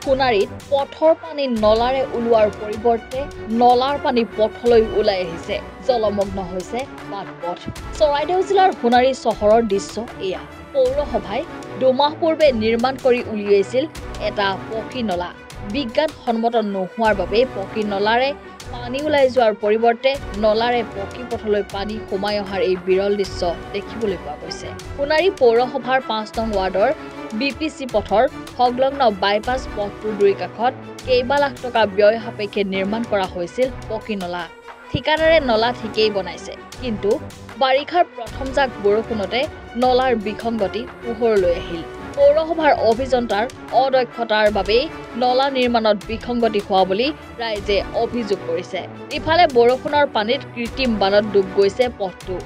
সোণাৰীত পথৰ পানী নলাৰে ওলোৱাৰ পৰিৱৰ্তে নলাৰ পানী পথলৈ ওলাই আহিছে জলমগ্ন হৈছে বাট-পথ চৰাইদেউ জিলাৰ সোণাৰী চহৰৰ দৃশ্য এয়া পৌৰসভাই দুমাহ পূৰ্বে নিৰ্মাণ কৰি উলিয়াইছিল এটা পকী নলা বিজ্ঞানসন্মত নোহোৱাৰ বাবে পকী নলাৰে পানী ওলাই যোৱাৰ পৰিৱৰ্তে নলাৰে পকী পথলৈ পানী সোমাই অহাৰ এই বিৰল দৃশ্য দেখিবলৈ পোৱা গৈছে সোণাৰী পৌৰসভাৰ ৫ নং ৱাৰ্ডৰ বিপিসি পথৰ সংলগ্ন বাইপাছ পথটোৰ দুই কাষত কেইবা লাখ টকা ব্যয় সাপেক্ষে নিৰ্মাণ কৰা হৈছিল পকী নলা ঠিকাদাৰে নলা ঠিকেই বনাইছে কিন্তু বাৰিষাৰ প্ৰথম জাক বৰষুণতে নলাৰ বিসংগতি পোহৰলৈ আহিল পৌৰসভাৰ অভিযন্তাৰ অদক্ষতাৰ বাবে নলা নিৰ্মাণত বিসংগতি হোৱা বুলি ৰাইজে অভিযোগ কৰিছে ইফালে বৰষুণৰ পানীত কৃত্ৰিম বানত ডুব গৈছে পথটো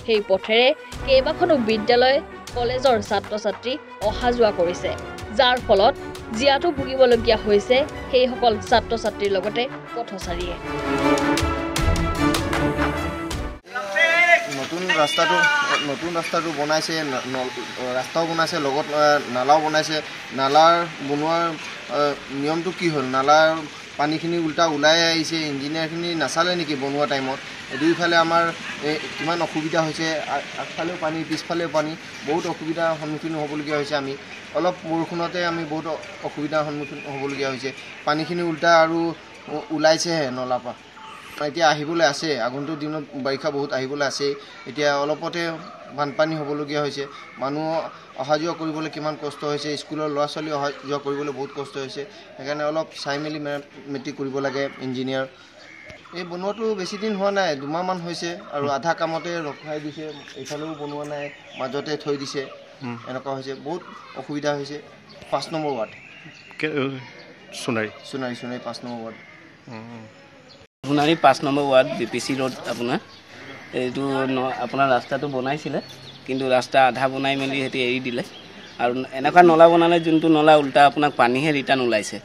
সেই পথেৰে কেইবাখনো বিদ্যালয় কলেজৰ ছাত্ৰ-ছাত্ৰী অহা যোৱা কৰিছে যাৰ ফলত জিয়াটো ভুগিবলগীয়া হৈছে সেইসকল ছাত্ৰ-ছাত্ৰীৰ লগতে পথচাৰীয়ে নতুন ৰাস্তাটো বনাইছে ৰাস্তাও বনাইছে লগত নালাও বনাইছে নালাৰ বনোৱাৰ নিয়মটো কি হ'ল নালাৰ পানীখিনি উল্টা ওলাই আহিছে ইঞ্জিনিয়াৰখিনি নাচালে নেকি বনোৱা টাইমত দুইফালে আমাৰ কিমান অসুবিধা হৈছে আগফালেও পানী পিছফালেও পানী বহুত অসুবিধাৰ সন্মুখীন হ'বলগীয়া হৈছে আমি অলপ বৰষুণতে আমি বহুত অসুবিধাৰ সন্মুখীন হ'বলগীয়া হৈছে পানীখিনি উল্টা আৰু ওলাইছেহে নলাৰ পৰা এতিয়া আহিবলৈ আছে আগন্তুক দিনত বাৰিষা বহুত আহিবলৈ আছে এতিয়া অলপতে বানপানী হ'বলগীয়া হৈছে মানুহ অহা যোৱা কৰিবলৈ কিমান কষ্ট হৈছে স্কুলৰ ল'ৰা ছোৱালী অহা যোৱা কৰিবলৈ বহুত কষ্ট হৈছে সেইকাৰণে অলপ চাই মেলি মেট্ৰিক কৰিব লাগে ইঞ্জিনিয়াৰ এই বনোৱাটো বেছি দিন হোৱা নাই দুমাহমান হৈছে আৰু আধা কামতে ৰখাই দিছে এইফালেও বনোৱা নাই মাজতে থৈ দিছে এনেকুৱা হৈছে বহুত অসুবিধা হৈছে ৫ number ward Sonari ৫ number ward Sonari ৫ number ward BPC road আপোনাৰ এইটো আপোনাৰ ৰাস্তাটো বনাইছিলে কিন্তু ৰাস্তা আধা বনাই মেলি হেতি এৰি দিলে আৰু এনেকুৱা নলা বনালে যোনটো নলা উল্টা আপোনাক পানীহে ৰিটাৰ্ণ ওলাইছে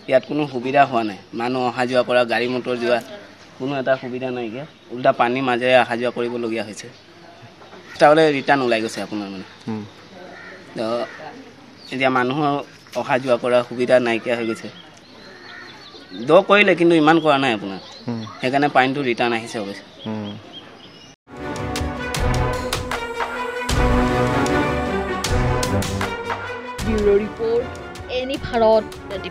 ইয়াত কোনো সুবিধা হোৱা নাই মানুহ অহা যোৱা কৰা গাড়ী মটৰ যোৱা কোনো এটা সুবিধা নাইকিয়া উল্টা পানী মাজেৰে অহা যোৱা কৰিবলগীয়া হৈছে তাহলে ৰিটাৰ্ণ ওলাই গৈছে আপোনাৰ মানে এতিয়া মানুহৰ অহা যোৱা কৰা সুবিধা নাইকিয়া হৈ গৈছে দ কৰিলে কিন্তু ইমান কৰা নাই আপোনাৰ সেইকাৰণে পানীটো ৰিটাৰ্ণ আহিছে অৱশ্যে ব্যুৰো ৰিপৰ্ট এনি ভাৰত 24